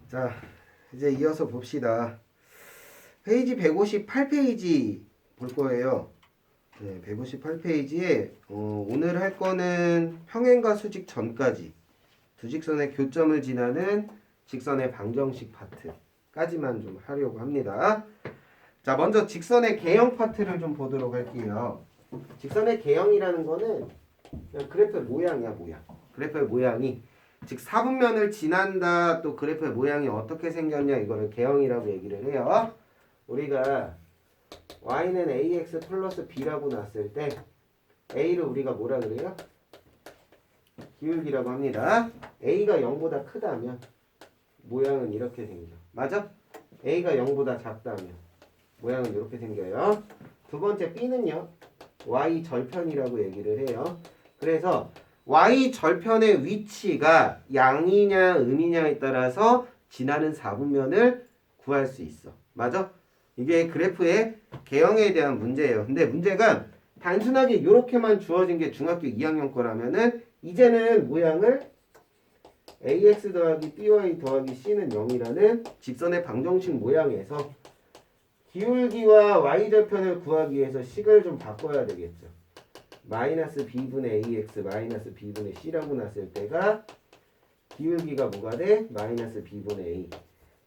자, 이제 이어서 봅시다. 페이지 158페이지 볼 거예요. 네, 158페이지에 오늘 할 거는 평행과 수직 전까지 두 직선의 교점을 지나는 직선의 방정식 파트까지만 좀 하려고 합니다. 자, 먼저 직선의 개형 파트를 좀 보도록 할게요. 직선의 개형이라는 거는 그냥 그래프의 모양이야, 모양. 그래프의 모양이 즉 사분면을 지난다, 또 그래프의 모양이 어떻게 생겼냐, 이거를 개형이라고 얘기를 해요. 우리가 y는 ax 플러스 b라고 놨을 때 a를 우리가 뭐라 그래요? 기울기라고 합니다. a가 0보다 크다면 모양은 이렇게 생겨. 맞아? a가 0보다 작다면 모양은 이렇게 생겨요. 두 번째 b는요, y 절편이라고 얘기를 해요. 그래서 y 절편의 위치가 양이냐 음이냐에 따라서 지나는 사분면을 구할 수 있어. 맞아? 이게 그래프의 개형에 대한 문제예요. 근데 문제가 단순하게 이렇게만 주어진 게 중학교 2학년 거라면은 이제는 모양을 ax 더하기 by 더하기 c는 0이라는 직선의 방정식 모양에서 기울기와 y절편을 구하기 위해서 식을 좀 바꿔야 되겠죠. 마이너스 b분의 ax 마이너스 b분의 c라고 놨을 때가 기울기가 뭐가 돼? 마이너스 b분의 a.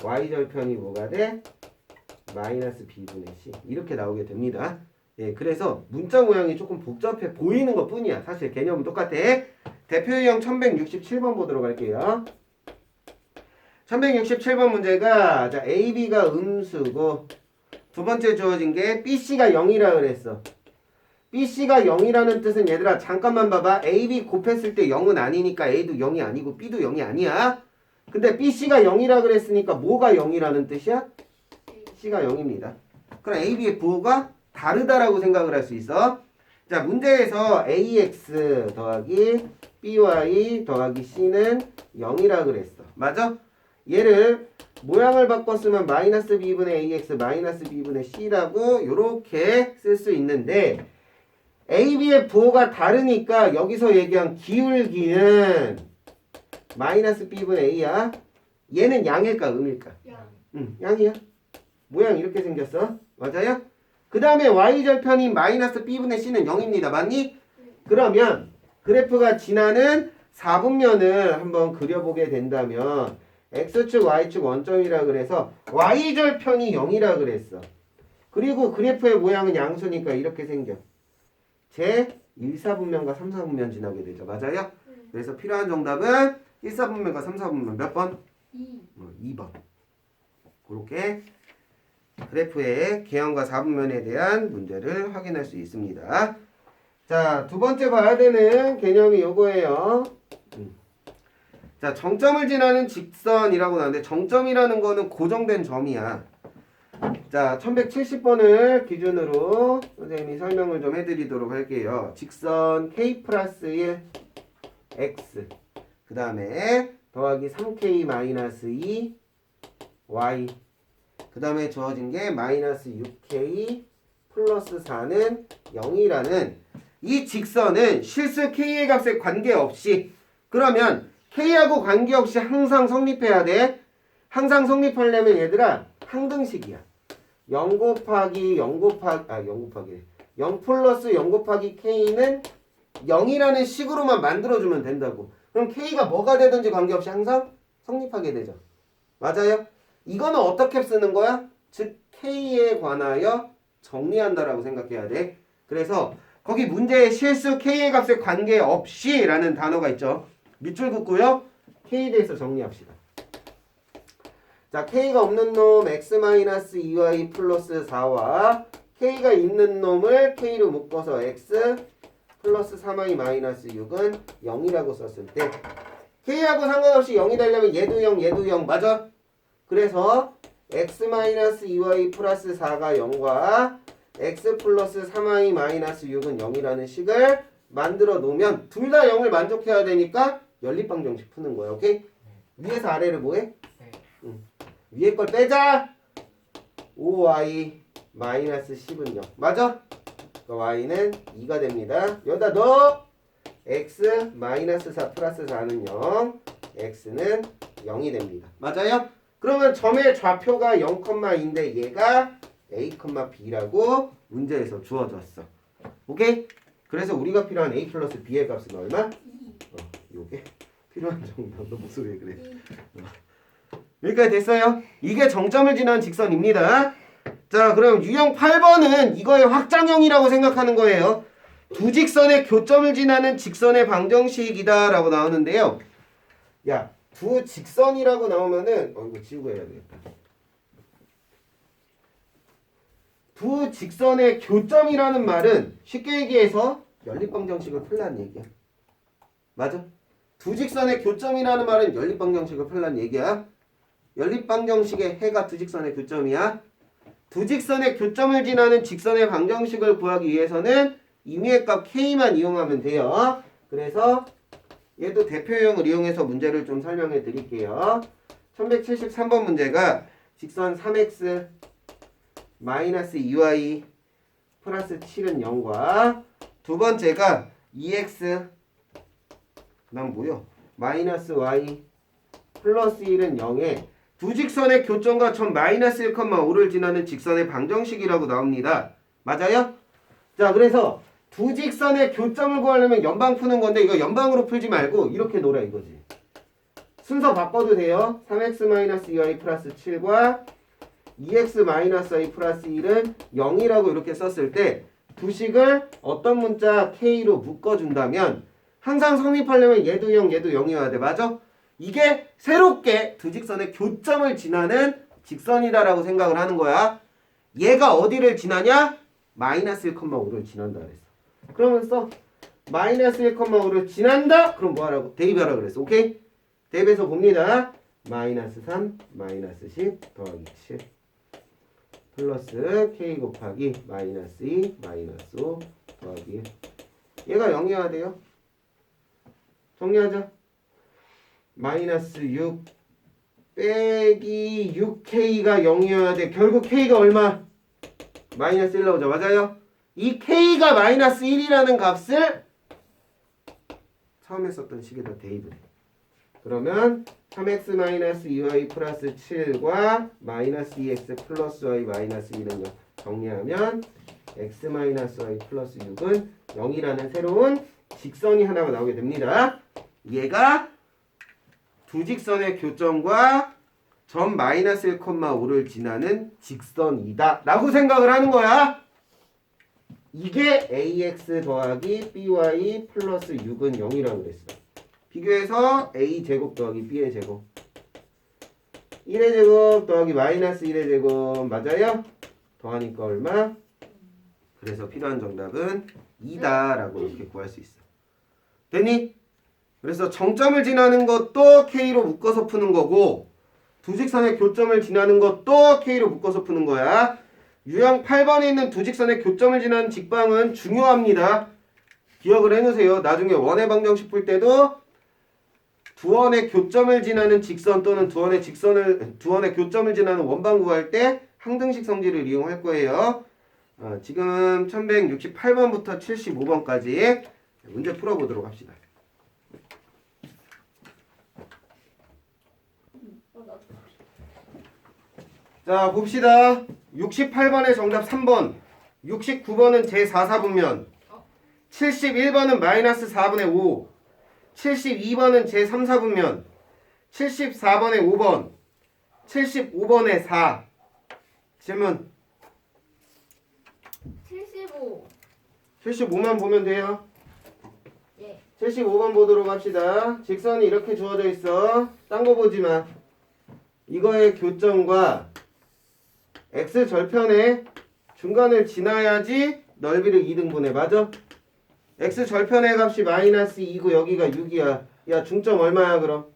y절편이 뭐가 돼? 마이너스 b분의 c. 이렇게 나오게 됩니다. 예, 그래서 문자 모양이 조금 복잡해 보이는 것 뿐이야. 사실 개념은 똑같아. 대표 유형 1167번 보도록 할게요. 1167번 문제가 자, AB가 음수고 두 번째 주어진 게 BC가 0이라 그랬어. BC가 0이라는 뜻은 얘들아 잠깐만 봐봐. AB 곱했을 때 0은 아니니까 A도 0이 아니고 B도 0이 아니야. 근데 BC가 0이라 그랬으니까 뭐가 0이라는 뜻이야? C가 0입니다. 그럼 AB의 부호가 다르다라고 생각을 할 수 있어. 자, 문제에서 AX 더하기 BY 더하기 C는 0이라 그랬어. 맞아? 얘를 모양을 바꿨으면 마이너스 B분의 AX 마이너스 B분의 C라고 이렇게 쓸 수 있는데 AB의 부호가 다르니까 여기서 얘기한 기울기는 마이너스 B분의 A야. 얘는 양일까 음일까? 양. 양이야. 모양 이렇게 생겼어. 맞아요? 그 다음에 y절편인 마이너스 b분의 c는 0입니다. 맞니? 그러면 그래프가 지나는 4분면을 한번 그려보게 된다면 x축 y축 원점이라 그래서 y절편이 0이라 그랬어. 그리고 그래프의 모양은 양수니까 이렇게 생겨. 제 1, 4분면과 3, 4분면 지나게 되죠. 맞아요? 그래서 필요한 정답은 1, 4분면과 3, 4분면 몇 번? 2번. 그렇게 그래프의 개형과 4분면에 대한 문제를 확인할 수 있습니다. 자, 두 번째 봐야 되는 개념이 요거예요. 자, 정점을 지나는 직선이라고 나오는데 정점이라는 거는 고정된 점이야. 자, 1170번을 기준으로 선생님이 설명을 좀 해드리도록 할게요. 직선 K 플러스 1 X 그 다음에 더하기 3K 마이너스 2 Y 그 다음에 주어진 게 마이너스 6K 플러스 4는 0이라는 이 직선은 실수 K의 값에 관계없이 그러면 K하고 관계없이 항상 성립해야 돼. 항상 성립하려면 얘들아 항등식이야. 0 곱하기 0 플러스 0 곱하기 K는 0이라는 식으로만 만들어주면 된다고. 그럼 K가 뭐가 되든지 관계없이 항상 성립하게 되죠. 맞아요? 이거는 어떻게 쓰는 거야? 즉 K에 관하여 정리한다라고 생각해야 돼. 그래서 거기 문제에 실수 K의 값에 관계없이 라는 단어가 있죠. 밑줄 긋고요. K에 대해서 정리합시다. 자, K가 없는 놈 X-2Y 플러스 4와 K가 있는 놈을 K로 묶어서 X 플러스 3Y 마이너스 6은 0이라고 썼을 때 K하고 상관없이 0이 되려면 얘도 0 얘도 0 맞아? 그래서 x-2y 플러스 4가 0과 x 플러스 3y 마이너스 6은 0이라는 식을 만들어 놓으면 둘 다 0을 만족해야 되니까 연립방정식 푸는 거야. 오케이? 위에서 아래를 뭐해? 위에 걸 빼자. 5y 마이너스 10은 0 맞아? 그러니까 y는 2가 됩니다. 여기다 넣어. x 마이너스 4 플러스 4는 0 x는 0이 됩니다. 맞아요? 그러면 점의 좌표가 0,2인데 얘가 A, B라고 문제에서 주어졌어. 오케이? 그래서 우리가 필요한 A 플러스 B의 값은 얼마? 요게 필요한 정답. 너 목소리 그래. 여기까지 됐어요. 이게 정점을 지난 직선입니다. 자, 그럼 유형 8번은 이거의 확장형이라고 생각하는 거예요. 두 직선의 교점을 지나는 직선의 방정식이다 라고 나오는데요. 야, 두 직선이라고 나오면은 이거 지우고 해야 되겠다. 두 직선의 교점이라는 말은 쉽게 얘기해서 연립방정식을 풀란 얘기야. 맞아? 두 직선의 교점이라는 말은 연립방정식을 풀란 얘기야. 연립방정식의 해가 두 직선의 교점이야. 두 직선의 교점을 지나는 직선의 방정식을 구하기 위해서는 임의의 값 K만 이용하면 돼요. 그래서 얘도 대표형을 이용해서 문제를 좀 설명해 드릴게요. 1173번 문제가 직선 3x 마이너스 2y 플러스 7은 0과 두 번째가 2x 난 뭐요? 마이너스 y 플러스 1은 0에 두 직선의 교점과 점 마이너스 1,5를 지나는 직선의 방정식이라고 나옵니다. 맞아요? 자, 그래서 두 직선의 교점을 구하려면 연방 푸는 건데 이거 연방으로 풀지 말고 이렇게 놀아 이거지. 순서 바꿔도 돼요. 3x-2y 플러스 7과 2x-y 플러스 1은 0이라고 이렇게 썼을 때 두 식을 어떤 문자 k로 묶어준다면 항상 성립하려면 얘도 0, 얘도 0이어야 돼. 맞아? 이게 새롭게 두 직선의 교점을 지나는 직선이다라고 생각을 하는 거야. 얘가 어디를 지나냐? 마이너스 1,5를 지난다 그랬어. 그러면서 마이너스 1,5를 지난다? 그럼 뭐 하라고? 대입하라 그랬어. 오케이? 대입해서 봅니다. 마이너스 3, 마이너스 10 더하기 7 플러스 k 곱하기 마이너스 2, 마이너스 5 더하기 1. 얘가 0이어야 돼요. 정리하자. 마이너스 6 빼기 6k가 0이어야 돼. 결국 k가 얼마? 마이너스 1 나오죠. 맞아요? 이 k가 마이너스 1이라는 값을 처음에 썼던 식에다 대입을 해. 그러면 3x-2y 플러스 7과 마이너스 2x 플러스 y 마이너스 2는 0 정리하면 x-y 플러스 6은 0이라는 새로운 직선이 하나가 나오게 됩니다. 얘가 두 직선의 교점과 점 마이너스 1,5를 지나는 직선이다 라고 생각을 하는 거야. 이게 ax 더하기 by 플러스 6은 0이라고 그랬어. 비교해서 a제곱 더하기 b의 제곱 1의 제곱 더하기 마이너스 1의 제곱 맞아요? 더하니까 얼마? 그래서 필요한 정답은 2다 라고 이렇게 구할 수 있어. 됐니? 그래서 정점을 지나는 것도 k로 묶어서 푸는 거고 두 직선의 교점을 지나는 것도 k로 묶어서 푸는 거야. 유형 8번에 있는 두 직선의 교점을 지나는 직방은 중요합니다. 기억을 해놓으세요. 나중에 원의 방정식 풀 때도 두 원의 교점을 지나는 직선 또는 두 원의 교점을 지나는 원방 구할 때 항등식 성질을 이용할 거예요. 지금 1168번부터 75번까지 문제 풀어보도록 합시다. 자, 봅시다. 68번의 정답 3번, 69번은 제4사분면, 71번은 마이너스 4분의 5, 72번은 제3사분면, 74번의 5번, 75번의 4. 질문. 75. 75만 보면 돼요. 예. 75번 보도록 합시다. 직선이 이렇게 주어져 있어. 딴 거 보지 마. 이거의 교점과 x절편의 중간을 지나야지 넓이를 2등분해. 맞아? x절편의 값이 마이너스 2고 여기가 6이야. 야, 중점 얼마야 그럼?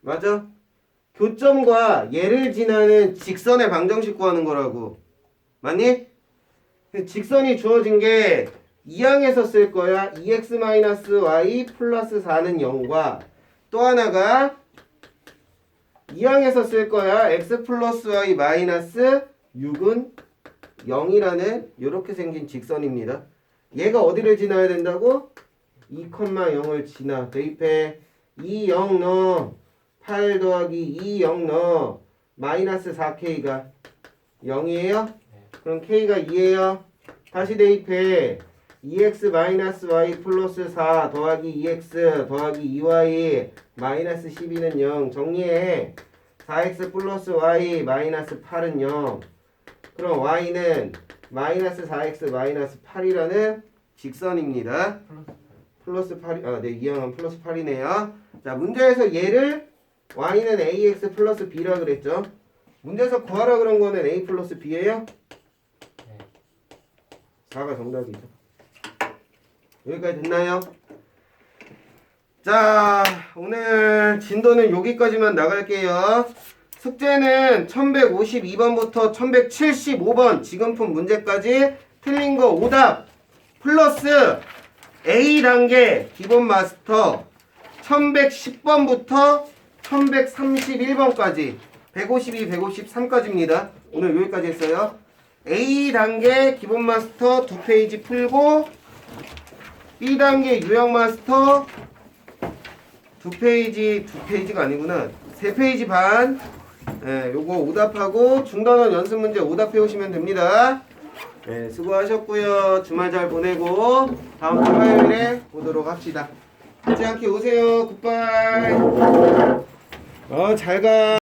맞아? 교점과 얘를 지나는 직선의 방정식 구하는 거라고. 맞니? 직선이 주어진 게 2항에서 쓸 거야. 2x-y 플러스 4는 0과 또 하나가 2항에서 쓸 거야. x 플러스 y 마이너스 6은 0이라는 이렇게 생긴 직선입니다. 얘가 어디를 지나야 된다고? 2,0을 지나. 대입해. 2, 0 넣어. 8 더하기 2 0 넣어. 마이너스 4K가 0이에요? 그럼 K가 2예요. 다시 대입해. 2x 마이너스 y 플러스 4 더하기 2x 더하기 2y 마이너스 12는 0. 정리해. 4x 플러스 y 마이너스 8은 0. 그럼 y는 마이너스 4x 마이너스 8이라는 직선입니다. 플러스 8, 네, 이 형은 플러스 8이네요. 자, 문제에서 얘를 y는 ax 플러스 b라 그랬죠. 문제에서 구하라 그런 거는 a 플러스 b예요? 4가 정답이죠. 여기까지 됐나요? 자, 오늘 진도는 여기까지만 나갈게요. 숙제는 1152번부터 1175번 지금 푼 문제까지 틀린 거 오답 플러스 A단계 기본 마스터 1110번부터 1131번까지 152, 153까지입니다. 오늘 여기까지 했어요. A단계 기본 마스터 2페이지 풀고 B단계 유형 마스터 2페이지가 아니구나. 3페이지 반. 예, 요거 오답하고 중단원 연습 문제 오답해 오시면 됩니다. 예, 수고하셨고요. 주말 잘 보내고 다음 주 화요일에 보도록 합시다. 늦지 않게 오세요. 굿바이. 잘 가.